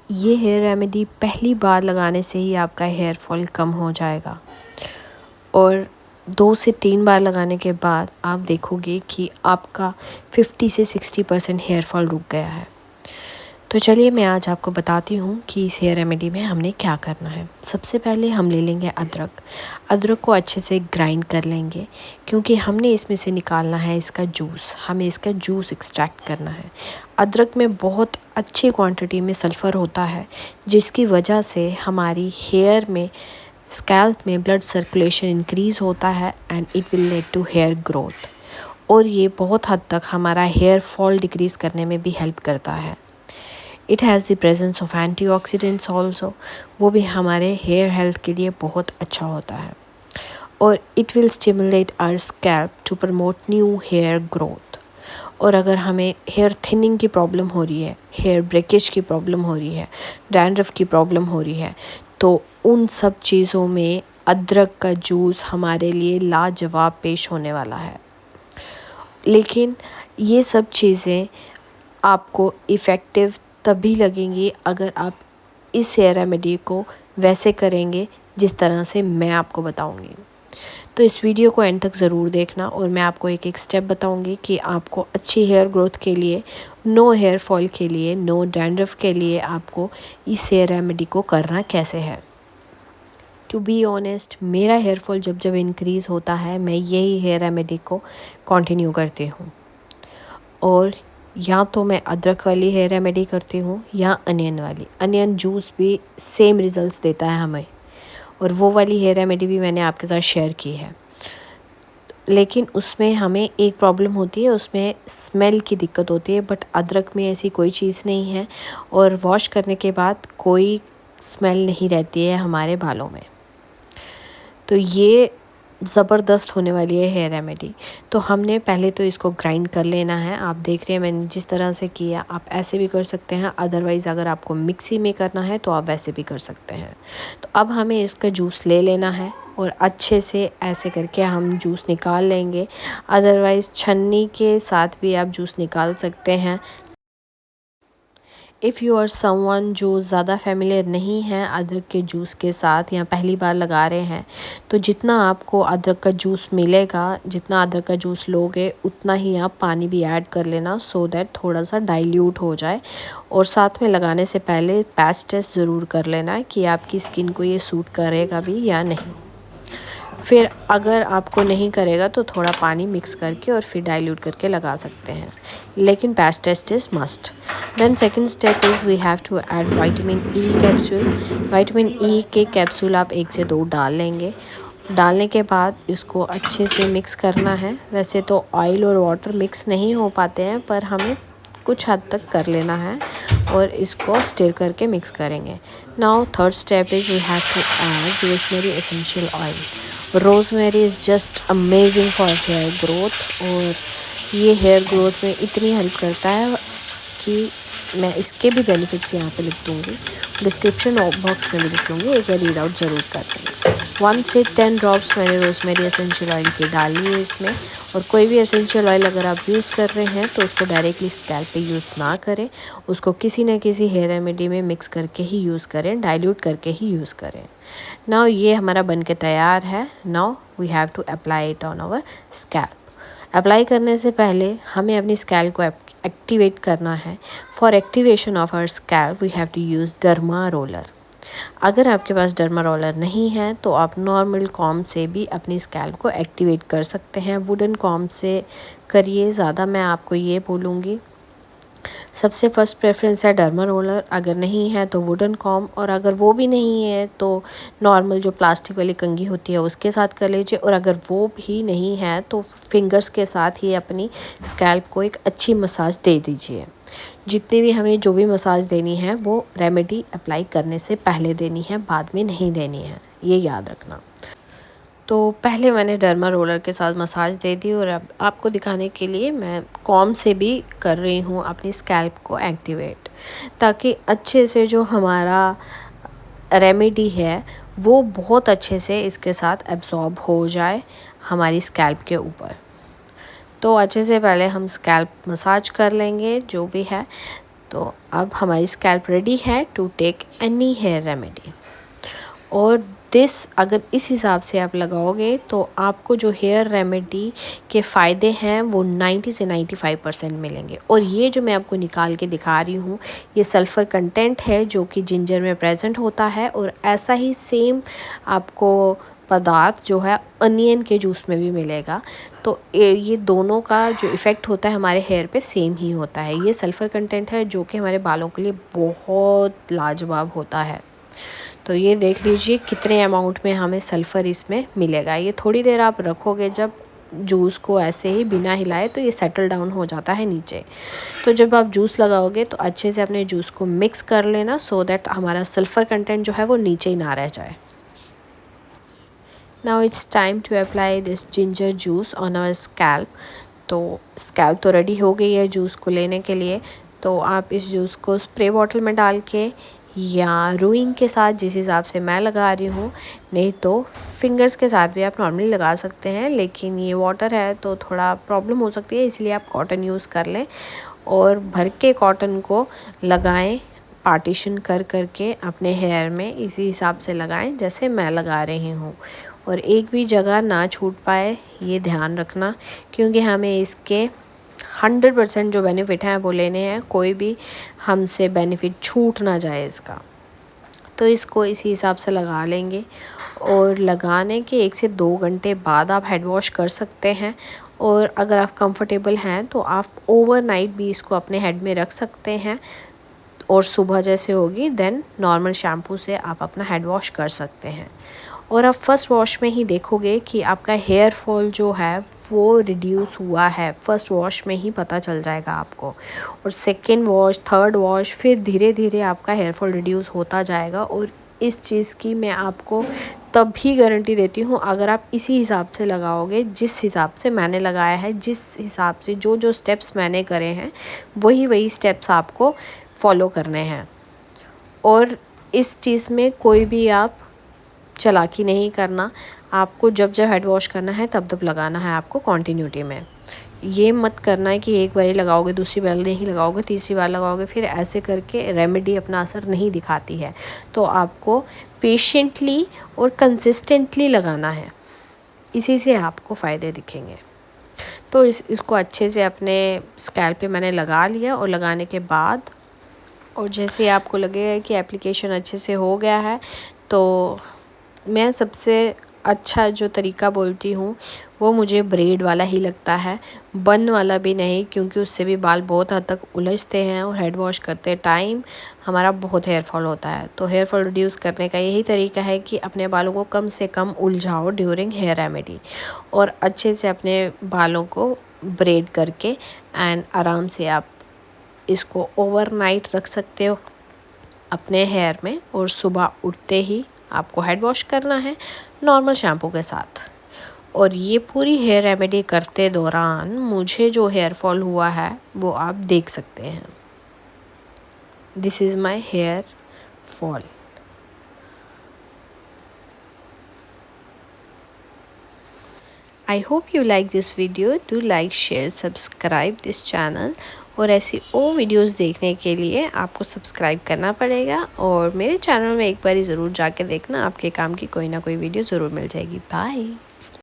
ये hair remedy पहली बार लगाने से ही आपका हेयर फॉल कम हो जाएगा और 2 से 3 बार लगाने के बाद आप देखोगे कि आपका 50 से 60% हेयर फॉल रुक गया है। तो चलिए मैं आज आपको बताती हूँ कि इस हेयर रेमेडी में हमने क्या करना है। सबसे पहले हम ले लेंगे अदरक। अदरक को अच्छे से ग्राइंड कर लेंगे क्योंकि हमने इसमें से निकालना है इसका जूस। हमें इसका जूस एक्सट्रैक्ट करना है। अदरक में बहुत अच्छी क्वांटिटी में सल्फ़र होता है जिसकी वजह से हमारी हेयर में स्कैल्प में ब्लड सर्कुलेशन इंक्रीज़ होता है and it will lead to hair growth, और ये बहुत हद तक हमारा हेयर फॉल डिक्रीज़ करने में भी हेल्प करता है। It has the presence of antioxidants also, वो भी हमारे हेयर हेल्थ के लिए बहुत अच्छा होता है। और it will stimulate our scalp to promote new hair growth. और अगर हमें हेयर थिनिंग की प्रॉब्लम हो रही है, हेयर ब्रेकेज की प्रॉब्लम हो रही है, डैंड्रफ की प्रॉब्लम हो रही है, तो उन सब चीज़ों में अदरक का जूस हमारे लिए लाजवाब पेश होने वाला है। लेकिन ये सब चीज़ें आपको इफ़ेक्टिव तभी लगेंगी अगर आप इस हेयर रेमेडी को वैसे करेंगे जिस तरह से मैं आपको बताऊंगी। तो इस वीडियो को एंड तक ज़रूर देखना और मैं आपको एक एक स्टेप बताऊंगी कि आपको अच्छी हेयर ग्रोथ के लिए, नो हेयर फॉल के लिए, नो डैंड्रफ के लिए आपको इस हेयर रेमेडी को करना कैसे है। टू बी ऑनेस्ट, मेरा हेयर फॉल जब जब इंक्रीज़ होता है मैं यही हेयर रेमेडी को कंटिन्यू करती हूँ, और या तो मैं अदरक वाली हेयर रेमेडी करती हूँ या अनियन वाली। अनियन जूस भी सेम रिज़ल्ट्स देता है हमें, और वो वाली हेयर रेमेडी भी मैंने आपके साथ शेयर की है। लेकिन उसमें हमें एक प्रॉब्लम होती है, उसमें स्मेल की दिक्कत होती है, बट अदरक में ऐसी कोई चीज़ नहीं है और वॉश करने के बाद कोई स्मेल नहीं रहती है हमारे बालों में। तो ये ज़बरदस्त होने वाली है हेयर रेमेडी। तो हमने पहले तो इसको ग्राइंड कर लेना है। आप देख रहे हैं मैंने जिस तरह से किया, आप ऐसे भी कर सकते हैं, अदरवाइज़ अगर आपको मिक्सी में करना है तो आप वैसे भी कर सकते हैं। तो अब हमें इसका जूस ले लेना है और अच्छे से ऐसे करके हम जूस निकाल लेंगे। अदरवाइज़ छन्नी के साथ भी आप जूस निकाल सकते हैं। इफ़ यू आर समवन जो ज़्यादा फेमिलियर नहीं है अदरक के जूस के साथ या पहली बार लगा रहे हैं, तो जितना आपको अदरक का जूस मिलेगा, जितना अदरक का जूस लोगे उतना ही आप पानी भी ऐड कर लेना, सो दैट थोड़ा सा डाइल्यूट हो जाए। और साथ में लगाने से पहले पैच टेस्ट ज़रूर कर लेना है कि आपकी स्किन को ये सूट करेगा भी या नहीं। फिर अगर आपको नहीं करेगा तो थोड़ा पानी मिक्स करके और फिर डाइल्यूट करके लगा सकते हैं, लेकिन patch test is must. Then second step is we have to add vitamin E capsule. Vitamin E के कैप्सूल आप 1 से 2 डाल लेंगे। डालने के बाद इसको अच्छे से मिक्स करना है। वैसे तो ऑयल और वाटर मिक्स नहीं हो पाते हैं, पर हमें कुछ हद तक कर लेना है और इसको स्टिर करके मिक्स करेंगे। Now third step is we have to add rosemary essential oil. Rosemary is just amazing for hair growth, और ये हेयर ग्रोथ में इतनी हेल्प करता है कि मैं इसके भी बेनिफिट्स यहाँ पे लिख दूँगी, डिस्क्रिप्शन बॉक्स में भी लिख दूँगी, एक बार रीड आउट ज़रूर कर देंगे। 1 से 10 ड्रॉप्स मैंने रोज़मेरी एसेंशियल ऑयल की डाली है इसमें। और कोई भी एसेंशियल ऑयल अगर आप यूज़ कर रहे हैं तो उसको डायरेक्टली स्कैल्प पे यूज़ ना करें, उसको किसी न किसी हेयर रेमेडी में मिक्स करके ही यूज़ करें, डाइल्यूट करके ही यूज़ करें। नाउ ये हमारा बन के तैयार है। Now we have to apply it on our scalp. Apply करने से पहले हमें अपनी स्कैल्प को एक्टिवेट करना है। For activation of our scalp we have to use derma roller. अगर आपके पास डर्मा रोलर नहीं है तो आप नॉर्मल कॉम्ब से भी अपनी स्कैल्प को एक्टिवेट कर सकते हैं। वुडन कॉम्ब से करिए, ज़्यादा मैं आपको ये बोलूँगी। सबसे फर्स्ट प्रेफरेंस है डर्मा रोलर, अगर नहीं है तो वुडन कॉम्ब, और अगर वो भी नहीं है तो नॉर्मल जो प्लास्टिक वाली कंघी होती है उसके साथ कर लीजिए, और अगर वो भी नहीं है तो फिंगर्स के साथ ही अपनी स्कैल्प को एक अच्छी मसाज दे दीजिए। जितनी भी हमें जो भी मसाज देनी है वो रेमेडी अप्लाई करने से पहले देनी है, बाद में नहीं देनी है, ये याद रखना। तो पहले मैंने डर्मा रोलर के साथ मसाज दे दी और अब आपको दिखाने के लिए मैं कॉम्ब से भी कर रही हूँ अपनी स्कैल्प को एक्टिवेट, ताकि अच्छे से जो हमारा रेमेडी है वो बहुत अच्छे से इसके साथ एब्जॉर्ब हो जाए हमारी स्कैल्प के ऊपर। तो अच्छे से पहले हम स्कैल्प मसाज कर लेंगे जो भी है। तो अब हमारी स्कैल्प रेडी है to take any hair remedy. और अगर इस हिसाब से आप लगाओगे तो आपको जो हेयर रेमेडी के फ़ायदे हैं वो 90 से 95% मिलेंगे। और ये जो मैं आपको निकाल के दिखा रही हूँ ये सल्फ़र कंटेंट है जो कि जिंजर में प्रेजेंट होता है, और ऐसा ही सेम आपको पदार्थ जो है अनियन के जूस में भी मिलेगा। तो ये दोनों का जो इफ़ेक्ट होता है हमारे हेयर पे सेम ही होता है। ये सल्फ़र कंटेंट है जो कि हमारे बालों के लिए बहुत लाजवाब होता है। तो ये देख लीजिए कितने अमाउंट में हमें सल्फ़र इसमें मिलेगा। ये थोड़ी देर आप रखोगे जब जूस को ऐसे ही बिना हिलाए तो ये सेटल डाउन हो जाता है नीचे। तो जब आप जूस लगाओगे तो अच्छे से अपने जूस को मिक्स कर लेना सो दैट हमारा सल्फ़र कंटेंट जो है वो नीचे ही ना रह जाए। Now it's time to apply this ginger juice on our scalp. तो स्कैल्प तो रेडी हो गई है जूस को लेने के लिए। तो आप इस जूस को स्प्रे बॉटल में डाल के या रूइंग के साथ, जिस हिसाब से मैं लगा रही हूँ, नहीं तो फिंगर्स के साथ भी आप नॉर्मली लगा सकते हैं, लेकिन ये वाटर है तो थोड़ा प्रॉब्लम हो सकती है, इसलिए आप कॉटन यूज़ कर लें। और भर के कॉटन को लगाएं, पार्टीशन कर करके अपने हेयर में इसी हिसाब से लगाएं जैसे मैं लगा रही हूँ। और एक भी जगह ना छूट पाए ये ध्यान रखना, क्योंकि हमें इसके 100% जो बेनिफिट हैं वो लेने हैं, कोई भी हमसे बेनिफिट छूट ना जाए इसका। तो इसको इसी हिसाब से लगा लेंगे और लगाने के 1 से 2 घंटे बाद आप हेड वॉश कर सकते हैं। और अगर आप कंफर्टेबल हैं तो आप ओवरनाइट भी इसको अपने हेड में रख सकते हैं, और सुबह जैसे होगी देन नॉर्मल शैम्पू से आप अपना हेड वॉश कर सकते हैं। और आप फर्स्ट वॉश में ही देखोगे कि आपका हेयर फॉल जो है वो रिड्यूस हुआ है, फर्स्ट वॉश में ही पता चल जाएगा आपको। और सेकेंड वॉश, थर्ड वॉश, फिर धीरे धीरे आपका हेयर फॉल रिड्यूस होता जाएगा। और इस चीज़ की मैं आपको तभी गारंटी देती हूँ अगर आप इसी हिसाब से लगाओगे जिस हिसाब से मैंने लगाया है, जिस हिसाब से जो जो स्टेप्स मैंने करे हैं वही स्टेप्स आपको फॉलो करने हैं। और इस चीज़ में कोई भी आप चालाकी नहीं करना, आपको जब जब हेड वॉश करना है तब तब लगाना है आपको कॉन्टीन्यूटी में। ये मत करना है कि एक बार ही लगाओगे, दूसरी बार नहीं लगाओगे, तीसरी बार लगाओगे, फिर ऐसे करके रेमेडी अपना असर नहीं दिखाती है। तो आपको पेशेंटली और कंसिस्टेंटली लगाना है, इसी से आपको फ़ायदे दिखेंगे। तो इसको अच्छे से अपने स्कैल्प पे मैंने लगा लिया। और लगाने के बाद और जैसे आपको लगेगा कि एप्लीकेशन अच्छे से हो गया है, तो मैं सबसे अच्छा जो तरीका बोलती हूँ वो मुझे ब्रेड वाला ही लगता है, बन वाला भी नहीं, क्योंकि उससे भी बाल बहुत हद तक उलझते हैं और हेड वॉश करते टाइम हमारा बहुत हेयर फॉल होता है। तो हेयर फॉल रिड्यूस करने का यही तरीका है कि अपने बालों को कम से कम उलझाओ ड्यूरिंग हेयर रेमेडी, और अच्छे से अपने बालों को ब्रेड करके एंड आराम से आप इसको ओवरनाइट रख सकते हो अपने हेयर में। और सुबह उठते ही आपको हेड वॉश करना है नॉर्मल शैम्पू के साथ। और ये पूरी हेयर रेमेडी करते दौरान मुझे जो हेयर फॉल हुआ है वो आप देख सकते हैं। This is my hair fall. I hope you like this video. Do like, share, subscribe this channel। और ऐसी और वीडियोस देखने के लिए आपको सब्सक्राइब करना पड़ेगा, और मेरे चैनल में एक बार ज़रूर जाके देखना, आपके काम की कोई ना कोई वीडियो ज़रूर मिल जाएगी। बाय।